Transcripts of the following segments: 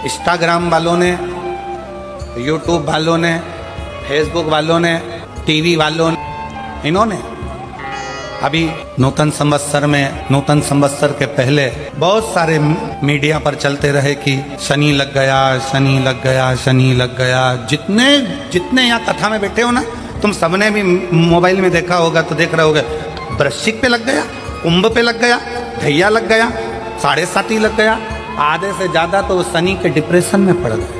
Instagram वालों ने, YouTube वालों ने, फेसबुक वालों ने, टीवी वालों ने, इन्होंने अभी नूतन संवत्सर के पहले बहुत सारे मीडिया पर चलते रहे कि शनि लग गया, शनि लग गया, शनि लग गया। जितने यहाँ कथा में बैठे हो ना, तुम सबने भी मोबाइल में देखा होगा तो देख रहे होगे, वृश्चिक पे लग गया, कुंभ पे लग गया, धैया लग गया, 7.5 लग गया। आधे से ज्यादा तो शनि के डिप्रेशन में पड़ गए।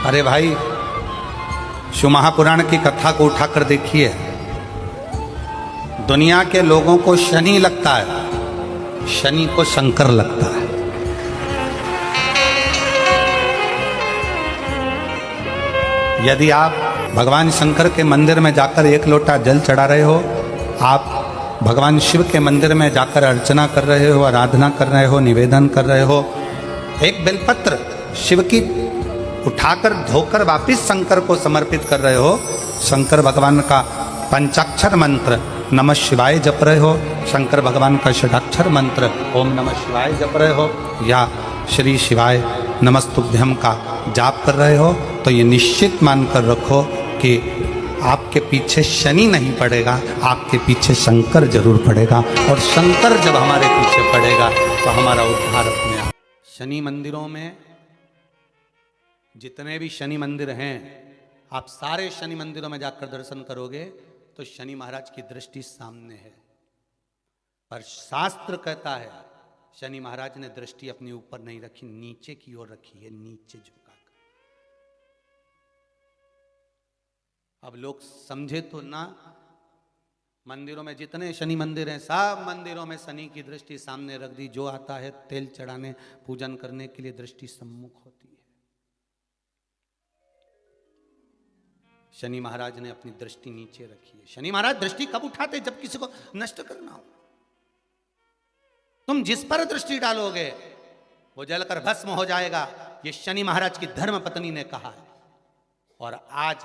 अरे भाई, शिव महापुराण की कथा को उठाकर देखिए। दुनिया के लोगों को शनि लगता है, शनि को शंकर लगता है। यदि आप भगवान शंकर के मंदिर में जाकर 1 लोटा जल चढ़ा रहे हो, आप भगवान शिव के मंदिर में जाकर अर्चना कर रहे हो, आराधना कर रहे हो, निवेदन कर रहे हो, एक बेलपत्र शिव की उठाकर धोकर वापिस शंकर को समर्पित कर रहे हो, शंकर भगवान का पंचाक्षर मंत्र नमः शिवाय जप रहे हो, शंकर भगवान का षडाक्षर मंत्र ओम नमः शिवाय जप रहे हो, या श्री शिवाय नमस्तुभ्यम का जाप कर रहे हो, तो ये निश्चित मानकर रखो कि आपके पीछे शनि नहीं पड़ेगा, आपके पीछे शंकर जरूर पड़ेगा। और शंकर जब हमारे पीछे पड़ेगा तो हमारा उद्धार अपने आप। शनि मंदिरों में जितने भी शनि मंदिर हैं, आप सारे शनि मंदिरों में जाकर दर्शन करोगे तो शनि महाराज की दृष्टि सामने है। पर शास्त्र कहता है शनि महाराज ने दृष्टि अपने ऊपर नहीं रखी, नीचे की ओर रखी है, नीचे झुकाकर। अब लोग समझे तो ना, मंदिरों में जितने शनि मंदिर हैं, सब मंदिरों में शनि की दृष्टि सामने रख दी। जो आता है तेल चढ़ाने, पूजन करने के लिए दृष्टि सम्मुख होती है। शनि महाराज ने अपनी दृष्टि नीचे रखी है। शनि महाराज दृष्टि कब उठाते? जब किसी को नष्ट करना हो। तुम जिस पर दृष्टि डालोगे वो जलकर भस्म हो जाएगा, ये शनि महाराज की धर्म पत्नी ने कहा है। और आज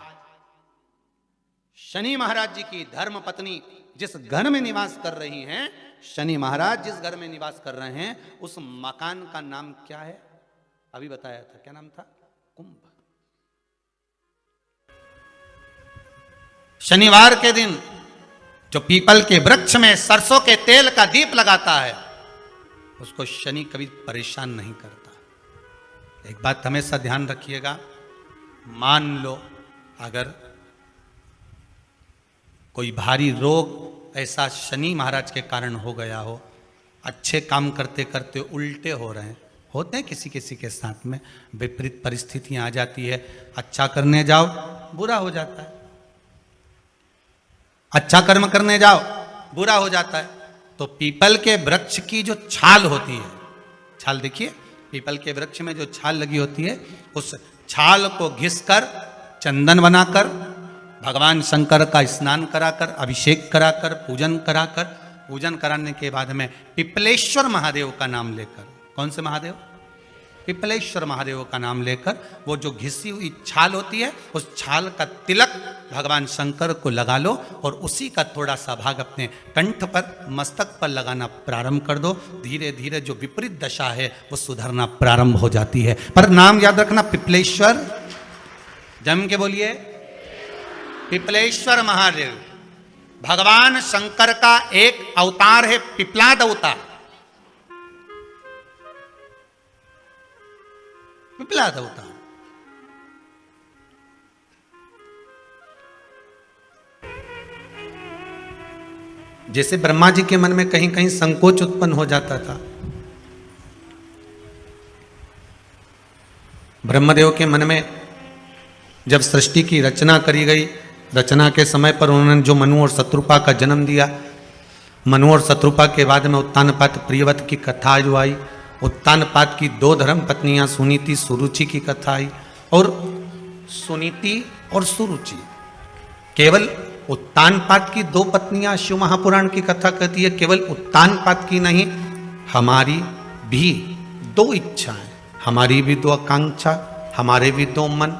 शनि महाराज जी की धर्म पत्नी जिस घर में निवास कर रही हैं, शनि महाराज जिस घर में निवास कर रहे हैं, उस मकान का नाम क्या है? अभी बताया था, क्या नाम था? कुंभ। शनिवार के दिन जो पीपल के वृक्ष में सरसों के तेल का दीप लगाता है, उसको शनि कभी परेशान नहीं करता। एक बात हमेशा ध्यान रखिएगा, मान लो अगर कोई भारी रोग ऐसा शनि महाराज के कारण हो गया हो, अच्छे काम करते करते उल्टे हो रहे हैं, होते हैं किसी किसी के साथ में, विपरीत परिस्थितियां आ जाती है, अच्छा करने जाओ बुरा हो जाता है, अच्छा कर्म करने जाओ बुरा हो जाता है। तो पीपल के वृक्ष की जो छाल होती है, छाल देखिए, पीपल के वृक्ष में जो छाल लगी होती है, उस छाल को घिसकर चंदन बनाकर भगवान शंकर का स्नान कराकर, अभिषेक कराकर, पूजन कराने के बाद में पिपलेश्वर महादेव का नाम लेकर, कौन से महादेव? पिपलेश्वर महादेव का नाम लेकर वो जो घिसी हुई छाल होती है, उस छाल का तिलक भगवान शंकर को लगा लो और उसी का थोड़ा सा भाग अपने कंठ पर, मस्तक पर लगाना प्रारंभ कर दो। धीरे धीरे जो विपरीत दशा है वो सुधरना प्रारंभ हो जाती है। पर नाम याद रखना, पिपलेश्वर, जम के बोलिए, पिपलेश्वर महादेव भगवान शंकर का एक अवतार है, पिपलाद अवतार। पिपलाद अवतार जैसे ब्रह्मा जी के मन में कहीं कहीं संकोच उत्पन्न हो जाता था, ब्रह्मदेव के मन में जब सृष्टि की रचना करी गई, रचना के समय पर उन्होंने जो मनु और शत्रुपा का जन्म दिया, मनु और शत्रुपा के बाद में उत्तानपाद प्रियव्रत की कथा जो आई, उत्तानपाद की 2 धर्म पत्नियां सुनीति सुरुचि की कथा आई, और सुनीति और सुरुचि, केवल उत्तानपाद की 2 पत्नियां शिव महापुराण की कथा कहती है, केवल उत्तानपाद की नहीं, हमारी भी 2 इच्छाएं, हमारी भी 2 आकांक्षा, हमारे भी 2 मन,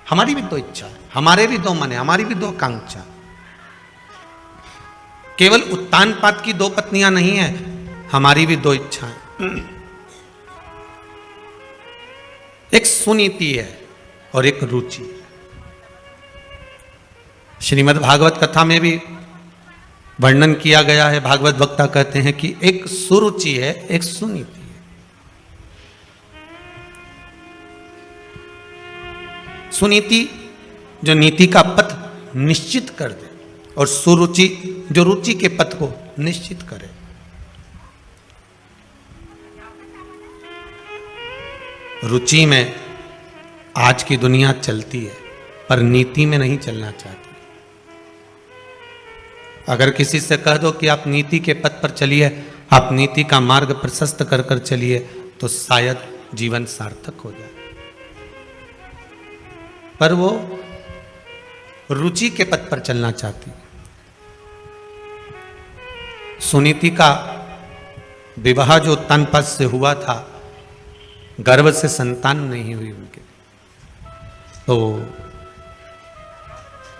हमारी भी 2 इच्छा है, हमारे भी 2 मन है, हमारी भी 2 आकांक्षा। केवल उत्तानपाद की 2 पत्नियां नहीं है, हमारी भी 2 इच्छाएं। एक सुनीति है और एक रुचि। श्रीमद् भागवत कथा में भी वर्णन किया गया है। भागवत वक्ता कहते हैं कि एक सुरुचि है, एक सुनीति है। सुनीति जो नीति का पथ निश्चित कर दे, और सुरुचि जो रुचि के पथ को निश्चित करे। रुचि में आज की दुनिया चलती है, पर नीति में नहीं चलना चाहती। अगर किसी से कह दो कि आप नीति के पथ पर चलिए, आप नीति का मार्ग प्रशस्त कर कर चलिए, तो शायद जीवन सार्थक हो जाए। पर वो रुचि के पथ पर चलना चाहती। सुनीति का विवाह जो उत्तानपाद से हुआ था, गर्भ से संतान नहीं हुई उनके, तो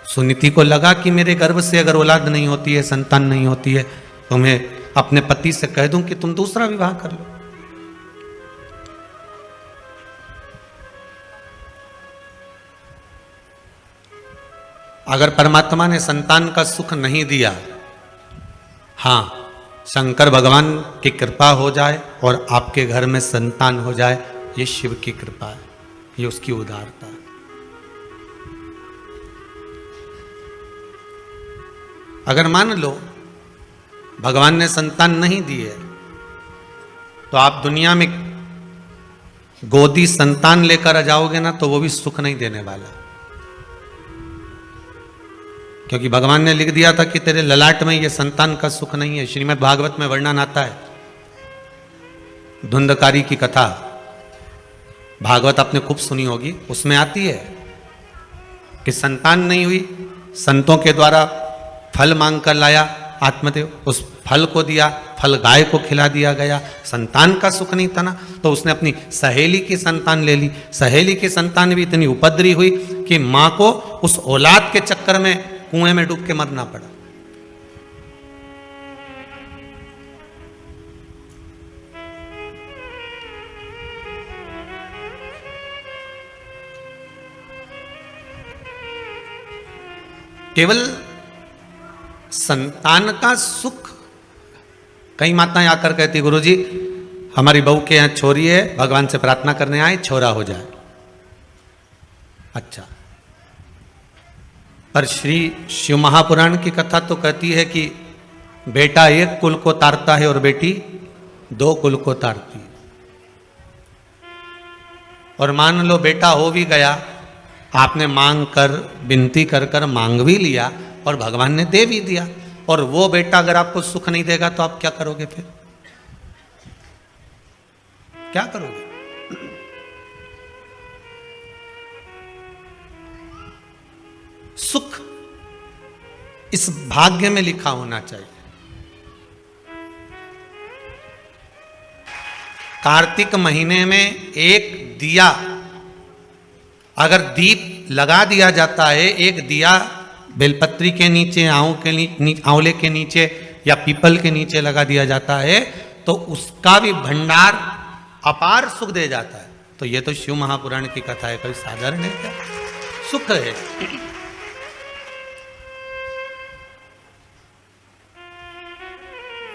सुनीति को लगा कि मेरे गर्भ से अगर औलाद नहीं होती है, संतान नहीं होती है, तो मैं अपने पति से कह दूं कि तुम दूसरा विवाह कर लो। अगर परमात्मा ने संतान का सुख नहीं दिया, हां, शंकर भगवान की कृपा हो जाए और आपके घर में संतान हो जाए, ये शिव की कृपा है, ये उसकी उदारता है। अगर मान लो भगवान ने संतान नहीं दी है, तो आप दुनिया में गोदी संतान लेकर आ जाओगे ना, तो वो भी सुख नहीं देने वाला। क्योंकि भगवान ने लिख दिया था कि तेरे ललाट में ये संतान का सुख नहीं है। श्रीमद् भागवत में वर्णन आता है, धुंधकारी की कथा, भागवत आपने खूब सुनी होगी, उसमें आती है कि संतान नहीं हुई, संतों के द्वारा फल मांग कर लाया आत्मदेव, उस फल को दिया, फल गाय को खिला दिया गया, संतान का सुख नहीं था ना, तो उसने अपनी सहेली की संतान ले ली। सहेली की संतान भी इतनी उपद्री हुई कि मां को उस औलाद के चक्कर में कुएं में डूब के मरना पड़ा। केवल संतान का सुख, कई माताएं आकर कहती, गुरुजी हमारी बहू के यहां छोरी है, भगवान से प्रार्थना करने आए, छोरा हो जाए। अच्छा, पर श्री शिव महापुराण की कथा तो कहती है कि बेटा 1 कुल को तारता है और बेटी 2 कुल को तारती है। और मान लो बेटा हो भी गया, आपने मांग कर, विनती कर कर मांग भी लिया और भगवान ने दे भी दिया, और वो बेटा अगर आपको सुख नहीं देगा तो आप क्या करोगे? फिर क्या करोगे? सुख इस भाग्य में लिखा होना चाहिए। कार्तिक महीने में एक दिया, अगर दीप लगा दिया जाता है, एक दिया बेलपत्री के नीचे, आंवले के नीचे या पीपल के नीचे लगा दिया जाता है, तो उसका भी भंडार अपार सुख दे जाता है। तो ये तो शिव महापुराण की कथा है, कोई साधारण है क्या? सुख है।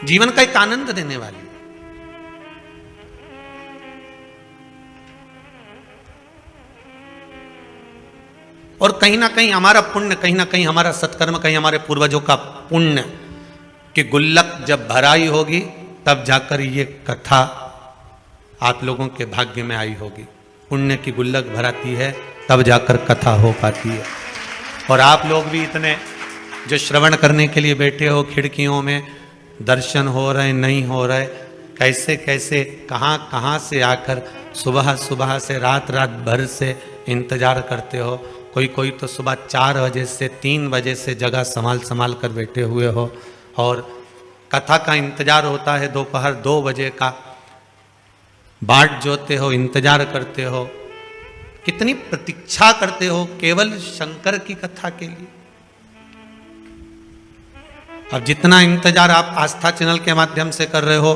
जीवन का एक आनंद देने वाली। और कहीं ना कहीं हमारा पुण्य, कहीं ना कहीं हमारा सत्कर्म, कहीं हमारे पूर्वजों का पुण्य कि गुल्लक जब भराई होगी तब जाकर ये कथा आप लोगों के भाग्य में आई होगी। पुण्य की गुल्लक भराती है तब जाकर कथा हो पाती है। और आप लोग भी इतने जो श्रवण करने के लिए बैठे हो, खिड़कियों में दर्शन हो रहे नहीं हो रहे, कैसे कैसे कहाँ कहाँ से आकर सुबह सुबह से रात रात भर से इंतजार करते हो। कोई तो सुबह 4 बजे से 3 बजे से जगह संभाल कर बैठे हुए हो, और कथा का इंतजार होता है दोपहर 2 बजे का, बाट जोते हो, इंतजार करते हो, कितनी प्रतीक्षा करते हो केवल शंकर की कथा के लिए। अब जितना इंतजार आप आस्था चैनल के माध्यम से कर रहे हो,